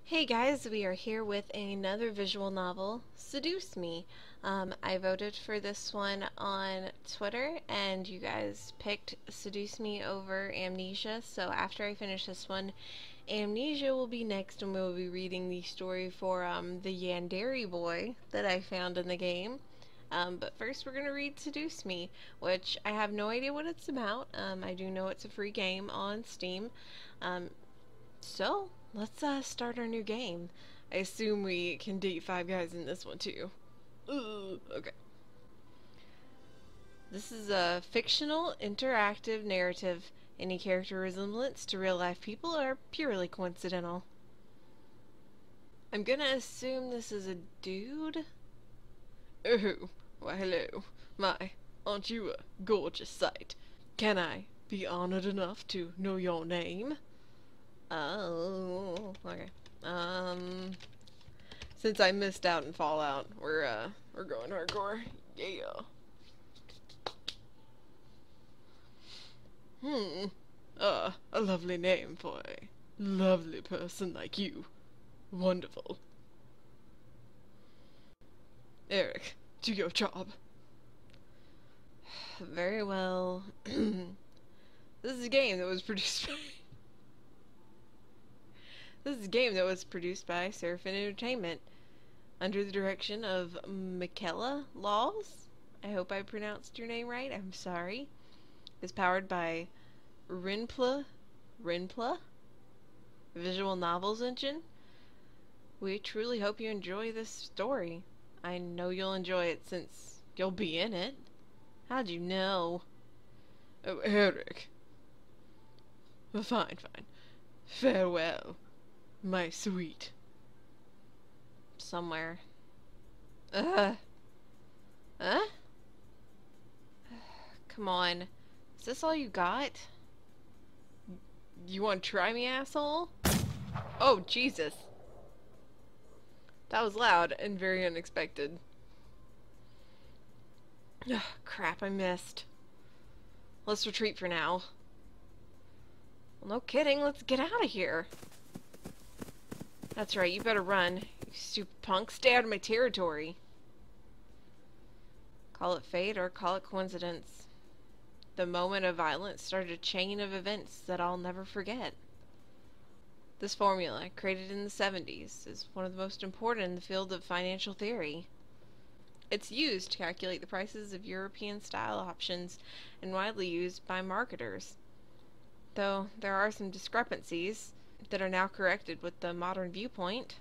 Hey guys, we are here with another visual novel, Seduce Me. I voted for this one on Twitter and you guys picked Seduce Me over Amnesia, so after I finish this one, Amnesia will be next and we'll be reading the story for the Yandere boy that I found in the game. But first we're going to read Seduce Me, which I have no idea what it's about. I do know it's a free game on Steam. So, let's start our new game. I assume we can date five guys in this one too. Okay. This is a fictional, interactive narrative. Any character resemblance to real life people are purely coincidental. I'm gonna assume this is a dude. Oh, why hello. My, aren't you a gorgeous sight? Can I be honored enough to know your name? Oh, okay. Since I missed out in Fallout, we're going hardcore. Yeah. A lovely name for a lovely person like you. Wonderful. Eric, do your job. Very well. This is a game that was produced by Seraphin Entertainment, under the direction of Michaela Laws. I hope I pronounced your name right. I'm sorry. It's powered by Rinpla Visual Novels Engine. We truly hope you enjoy this story. I know you'll enjoy it since you'll be in it. How'd you know? Oh, Eric. Fine. Farewell, my sweet. Somewhere. Huh? Come on. Is this all you got? You want to try me, asshole? Oh, Jesus. That was loud and very unexpected. Ugh, crap, I missed. Let's retreat for now. Well, no kidding, let's get out of here. That's right, you better run, you stupid punk. Stay out of my territory. Call it fate or call it coincidence. The moment of violence started a chain of events that I'll never forget. This formula, created in the 70s, is one of the most important in the field of financial theory. It's used to calculate the prices of European-style options and widely used by marketers. Though there are some discrepancies that are now corrected with the modern viewpoint.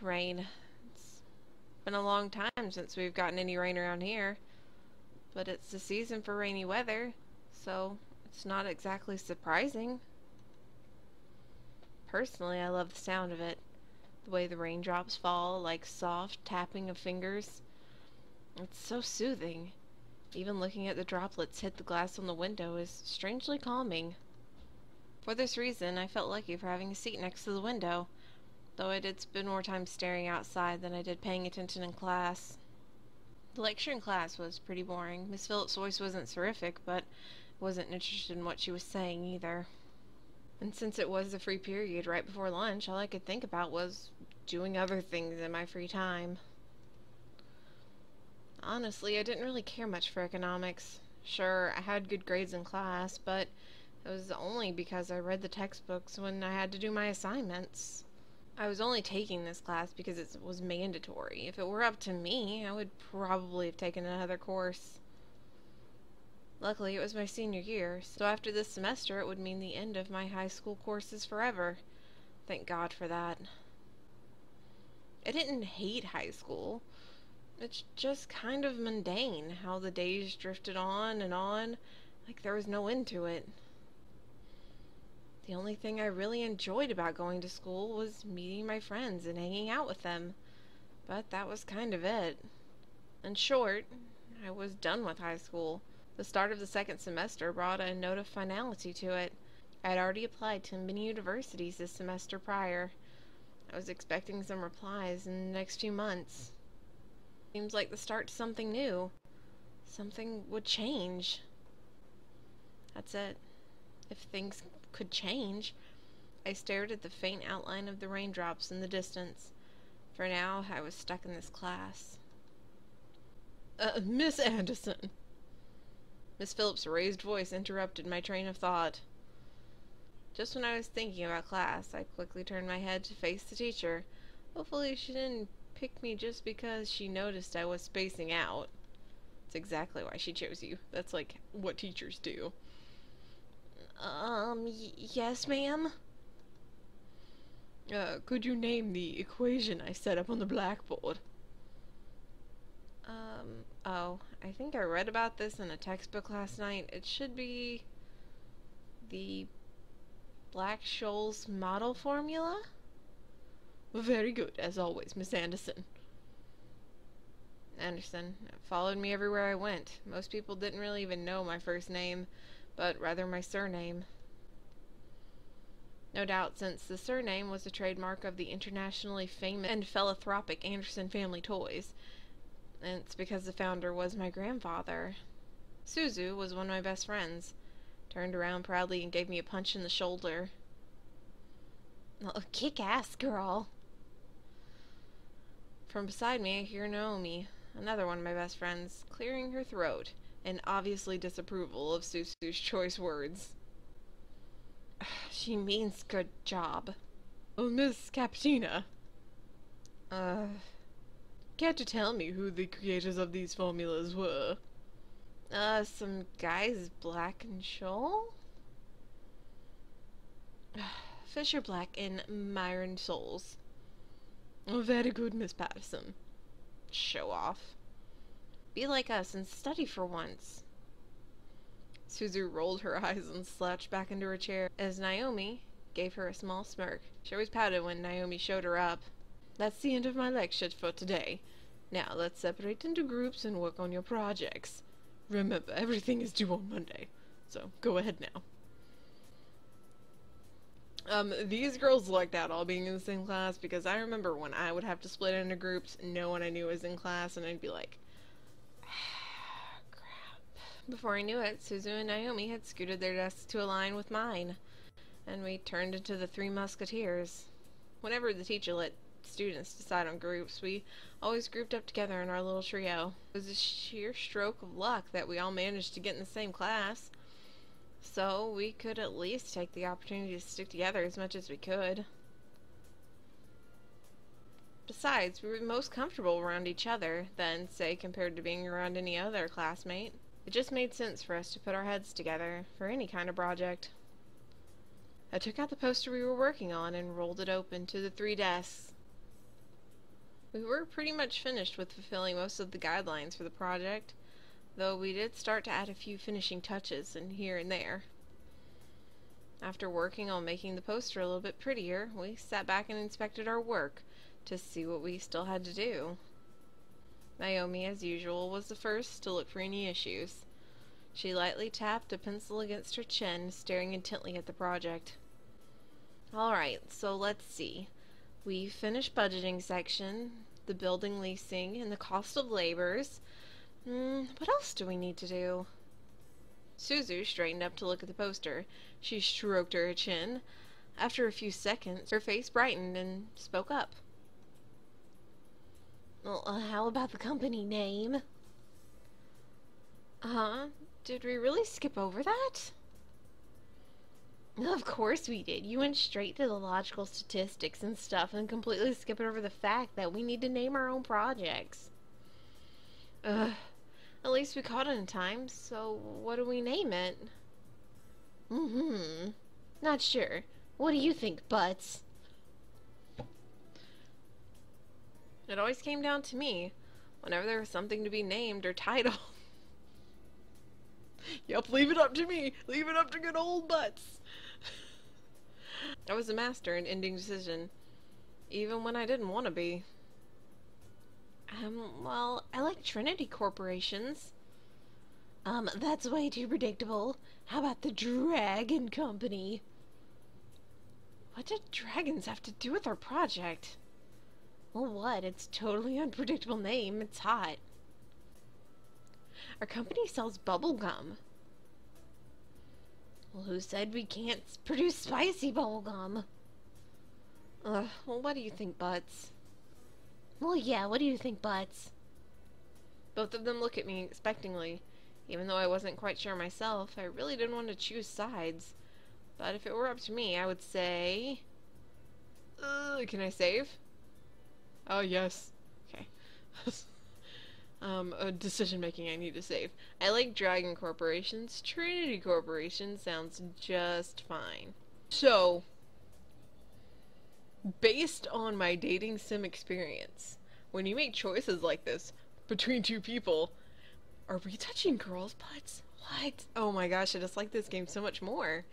Rain. It's been a long time since we've gotten any rain around here. But it's the season for rainy weather, so it's not exactly surprising. Personally, I love the sound of it. The way the raindrops fall, like soft tapping of fingers. It's so soothing. Even looking at the droplets hit the glass on the window is strangely calming. For this reason, I felt lucky for having a seat next to the window, though I did spend more time staring outside than I did paying attention in class. The lecture in class was pretty boring. Miss Phillips' voice wasn't terrific, but I wasn't interested in what she was saying either. And since it was the free period right before lunch, all I could think about was doing other things in my free time. Honestly, I didn't really care much for economics. Sure, I had good grades in class, but it was only because I read the textbooks when I had to do my assignments. I was only taking this class because it was mandatory. If it were up to me, I would probably have taken another course. Luckily, it was my senior year, so after this semester it would mean the end of my high school courses forever. Thank God for that. I didn't hate high school. It's just kind of mundane how the days drifted on, like there was no end to it. The only thing I really enjoyed about going to school was meeting my friends and hanging out with them. But that was kind of it. In short, I was done with high school. The start of the second semester brought a note of finality to it. I had already applied to many universities this semester prior. I was expecting some replies in the next few months. Seems like the start to something new. Something would change. That's it. If things could change. I stared at the faint outline of the raindrops in the distance. For now, I was stuck in this class. Miss Anderson. Miss Phillips' raised voice interrupted my train of thought. Just when I was thinking about class, I quickly turned my head to face the teacher. Hopefully she didn't pick me just because she noticed I was spacing out. That's exactly why she chose you. That's like what teachers do. Yes, ma'am? Could you name the equation I set up on the blackboard? Oh, I think I read about this in a textbook last night. It should be the Black-Scholes model formula? Very good, as always, Miss Anderson. Anderson followed me everywhere I went. Most people didn't really even know my first name, but rather my surname. No doubt, since the surname was a trademark of the internationally famous and philanthropic Anderson Family Toys, and it's because the founder was my grandfather. Suzu was one of my best friends. Turned around proudly and gave me a punch in the shoulder. Oh, kick ass, girl. From beside me, I hear Naomi, another one of my best friends, clearing her throat, in obviously disapproval of Suzu's choice words. She means good job. Oh, Miss Capetina. Care to tell me who the creators of these formulas were? Some guys, Black and Scholl? Fisher Black and Myron Souls. Oh, very good, Miss Patterson. Show off. Be like us and study for once. Suzu rolled her eyes and slouched back into her chair as Naomi gave her a small smirk. She always pouted when Naomi showed her up. That's the end of my lecture for today. Now let's separate into groups and work on your projects. Remember, everything is due on Monday, so go ahead now. These girls lucked out all being in the same class, because I remember when I would have to split into groups, no one I knew was in class, and I'd be like, crap. Before I knew it, Suzu and Naomi had scooted their desks to align with mine, and we turned into the Three Musketeers. Whenever the teacher let students decide on groups, we always grouped up together in our little trio. It was a sheer stroke of luck that we all managed to get in the same class, so we could at least take the opportunity to stick together as much as we could. Besides, we were most comfortable around each other than, say, compared to being around any other classmate. It just made sense for us to put our heads together for any kind of project. I took out the poster we were working on and rolled it open to the 3 desks. We were pretty much finished with fulfilling most of the guidelines for the project, though we did start to add a few finishing touches in here and there. After working on making the poster a little bit prettier, we sat back and inspected our work to see what we still had to do. Naomi, as usual, was the first to look for any issues. She lightly tapped a pencil against her chin, staring intently at the project. Alright, so let's see. We finished budgeting section, the building leasing, and the cost of labors. What else do we need to do? Suzu straightened up to look at the poster. She stroked her chin. After a few seconds, her face brightened and spoke up. Well, how about the company name? Did we really skip over that? Of course we did. You went straight to the logical statistics and stuff and completely skipped over the fact that we need to name our own projects. At least we caught it in time, so what do we name it? Not sure. What do you think, Butts? It always came down to me whenever there was something to be named or titled. Yep, leave it up to me. Leave it up to good old Butts. I was a master in ending decision, even when I didn't want to be. Well, I like Trinity Corporations. That's way too predictable. How about the Dragon Company? What did dragons have to do with our project? Well, what? It's a totally unpredictable name. It's hot. Our company sells bubble gum. Well, who said we can't produce spicy bubblegum? Well, what do you think, Butts? Well, yeah, what do you think, Butts? Both of them look at me expectingly. Even though I wasn't quite sure myself, I really didn't want to choose sides. But if it were up to me, I would say... can I save? Oh, yes. Okay. Decision making I need to save. I like Dragon Corporations. Trinity Corporation sounds just fine. So, based on my dating sim experience, when you make choices like this between two people, are we touching girls' butts? What? Oh my gosh, I just like this game so much more.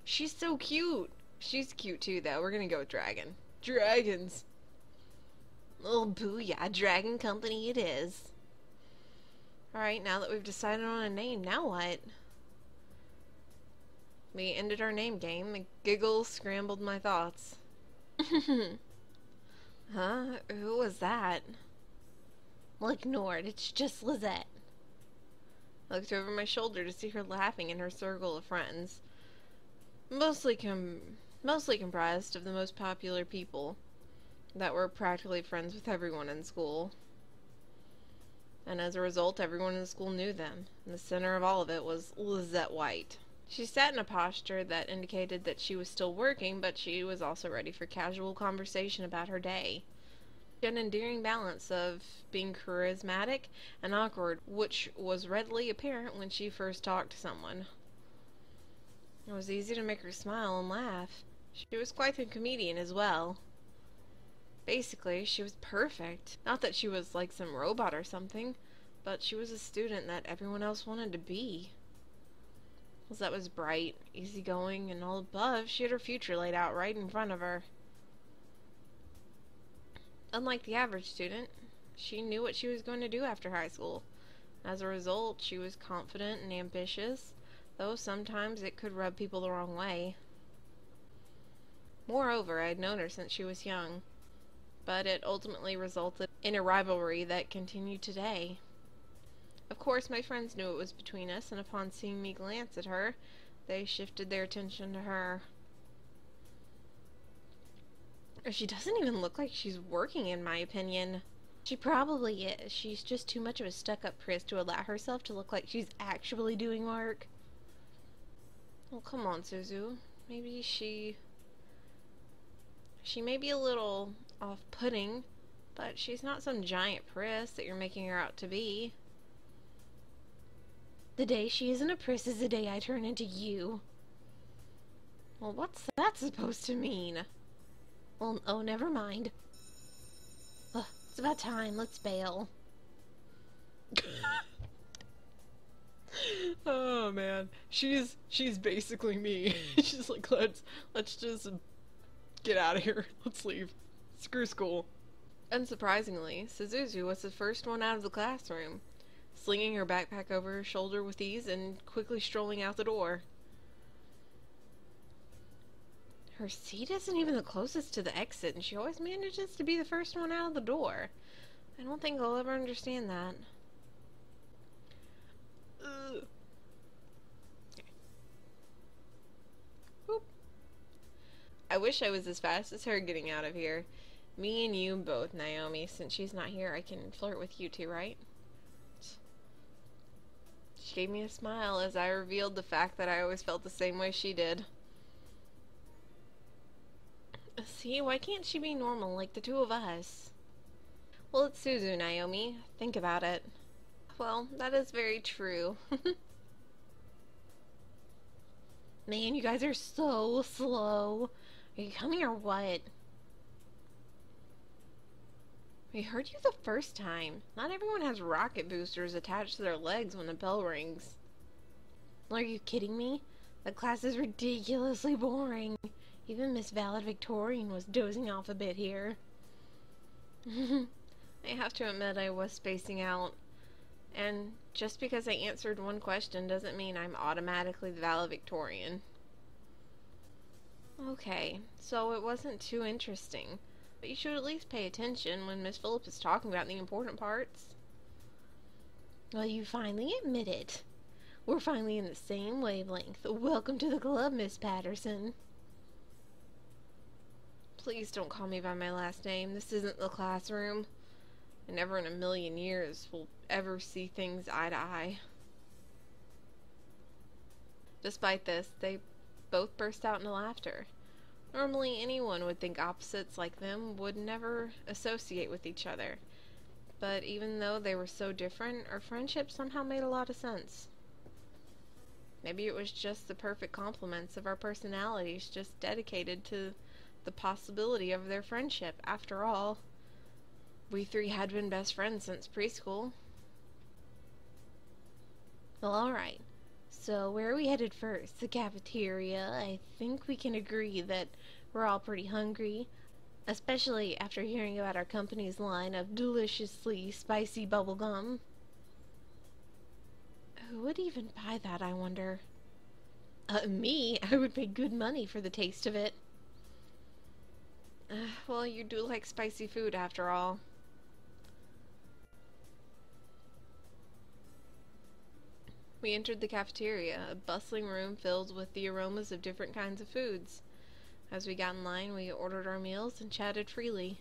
She's so cute. She's cute too, though. We're gonna go with Dragon. Dragons! Oh, booyah, Dragon Company it is. Alright, now that we've decided on a name, now what? We ended our name game. The giggles scrambled my thoughts. Huh? Who was that? Well, ignore it. It's just Lizette. I looked over my shoulder to see her laughing in her circle of friends. Mostly comprised of the most popular people that were practically friends with everyone in school. And as a result, everyone in the school knew them. And the center of all of it was Lizette White. She sat in a posture that indicated that she was still working, but she was also ready for casual conversation about her day. An endearing balance of being charismatic and awkward, which was readily apparent when she first talked to someone. It was easy to make her smile and laugh. She was quite a comedian as well. Basically, she was perfect. Not that she was like some robot or something, but she was a student that everyone else wanted to be. Lizette was bright, easygoing, and all above, she had her future laid out right in front of her. Unlike the average student, she knew what she was going to do after high school. As a result, she was confident and ambitious, though sometimes it could rub people the wrong way. Moreover, I had known her since she was young, but it ultimately resulted in a rivalry that continued today. Of course, my friends knew it was between us, and upon seeing me glance at her, they shifted their attention to her. She doesn't even look like she's working, in my opinion. She probably is. She's just too much of a stuck-up priss to allow herself to look like she's actually doing work. Well, come on, Suzu. Maybe she may be a little off-putting, but she's not some giant priss that you're making her out to be. The day she isn't a priss is the day I turn into you. Well, what's that supposed to mean? Well, oh, never mind. Ugh, it's about time. Let's bail. Oh man, she's basically me. She's like, let's just get out of here. Let's leave. Screw school. Unsurprisingly, Suzuzu was the first one out of the classroom, slinging her backpack over her shoulder with ease and quickly strolling out the door. Her seat isn't even the closest to the exit, and she always manages to be the first one out of the door. I don't think I'll ever understand that. Ugh. Boop. I wish I was as fast as her getting out of here. Me and you both, Naomi. Since she's not here, I can flirt with you two, right? She gave me a smile as I revealed the fact that I always felt the same way she did. See, why can't she be normal like the two of us? Well, it's Suzu, Naomi. Think about it. Well, that is very true. Man, you guys are so slow. Are you coming or what? We heard you the first time. Not everyone has rocket boosters attached to their legs when the bell rings. Are you kidding me? The class is ridiculously boring. Even Miss Valedictorian was dozing off a bit here. I have to admit I was spacing out. And just because I answered one question doesn't mean I'm automatically the valedictorian. Okay, so it wasn't too interesting. But you should at least pay attention when Miss Phillips is talking about the important parts. Well, you finally admit it. We're finally in the same wavelength. Welcome to the club, Miss Patterson. Please don't call me by my last name. This isn't the classroom. And never in a million years will ever see things eye to eye. Despite this, they both burst out into laughter. Normally anyone would think opposites like them would never associate with each other. But even though they were so different, our friendship somehow made a lot of sense. Maybe it was just the perfect complements of our personalities, just dedicated to the possibility of their friendship. After all, we three had been best friends since preschool. Well, alright. So, where are we headed first? The cafeteria. I think we can agree that we're all pretty hungry, especially after hearing about our company's line of deliciously spicy bubblegum. Who would even buy that, I wonder? Me. I would pay good money for the taste of it. Well, you do like spicy food after all. We entered the cafeteria, a bustling room filled with the aromas of different kinds of foods. As we got in line, we ordered our meals and chatted freely.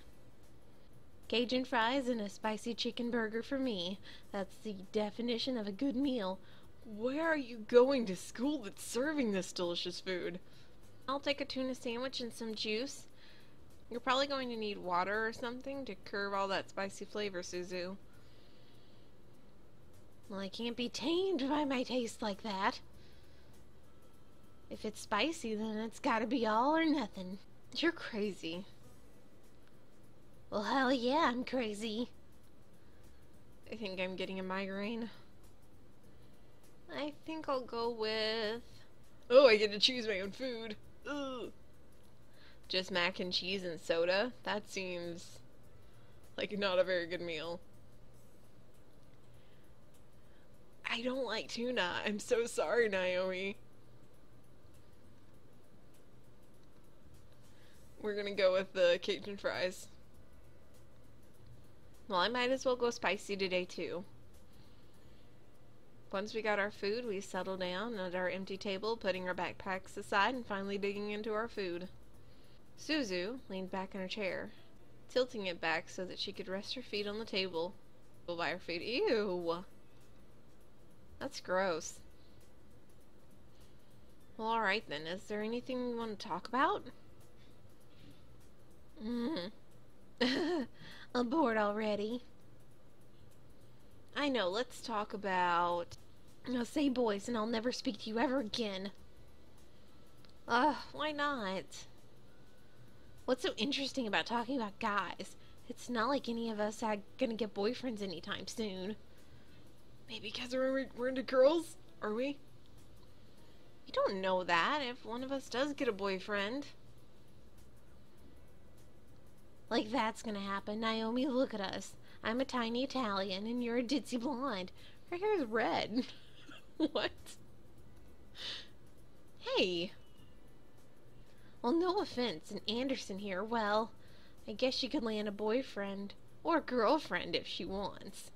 Cajun fries and a spicy chicken burger for me. That's the definition of a good meal. Where are you going to school that's serving this delicious food? I'll take a tuna sandwich and some juice. You're probably going to need water or something to curb all that spicy flavor, Suzu. Well, I can't be tamed by my taste like that. If it's spicy, then it's gotta be all or nothing. You're crazy. Well, hell yeah, I'm crazy. I think I'm getting a migraine. I think I'll go with... Oh, I get to choose my own food. Ugh. Just mac and cheese and soda? That seems like not a very good meal. I don't like tuna. I'm so sorry, Naomi. We're gonna go with the Cajun fries. Well, I might as well go spicy today, too. Once we got our food, we settled down at our empty table, putting our backpacks aside and finally digging into our food. Suzu leaned back in her chair, tilting it back so that she could rest her feet on the table by her food. Ew! That's gross. Well, alright then. Is there anything you want to talk about? I'm bored already. I know, let's talk about... Now say boys and I'll never speak to you ever again. Why not? What's so interesting about talking about guys? It's not like any of us are gonna get boyfriends anytime soon. Maybe because we're into girls? Are we? You don't know that if one of us does get a boyfriend. Like that's gonna happen. Naomi, look at us. I'm a tiny Italian and you're a ditzy blonde. Her hair is red. What? Hey. Well, no offense, and Anderson here, well, I guess she could land a boyfriend. Or a girlfriend if she wants.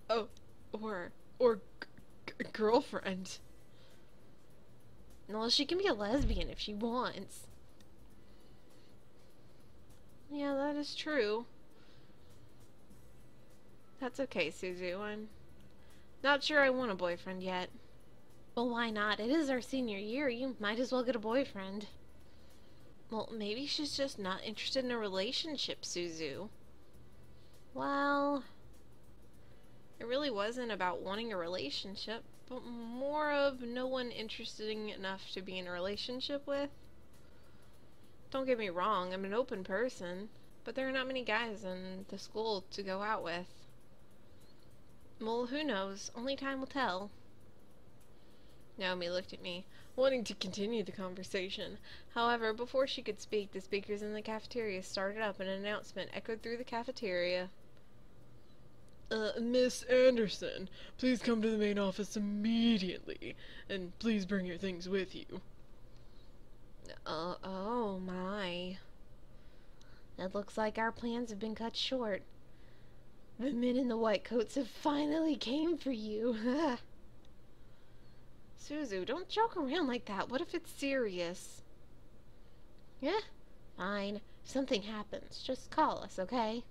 Oh, or girlfriend. Well, she can be a lesbian if she wants. Yeah, that is true. That's okay, Suzu. I'm not sure I want a boyfriend yet. Well, why not? It is our senior year. You might as well get a boyfriend. Well, maybe she's just not interested in a relationship, Suzu. Well, it really wasn't about wanting a relationship, but more of no one interesting enough to be in a relationship with. Don't get me wrong, I'm an open person, but there are not many guys in the school to go out with. Well, who knows? Only time will tell. Naomi looked at me, wanting to continue the conversation. However, before she could speak, the speakers in the cafeteria started up and an announcement echoed through the cafeteria. Miss Anderson, please come to the main office immediately, and please bring your things with you. Oh my. It looks like our plans have been cut short. The men in the white coats have finally came for you. Suzu, don't joke around like that. What if it's serious? Yeah, fine. If something happens, just call us, okay?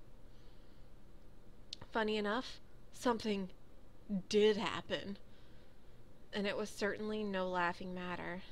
Funny enough, something did happen. And it was certainly no laughing matter.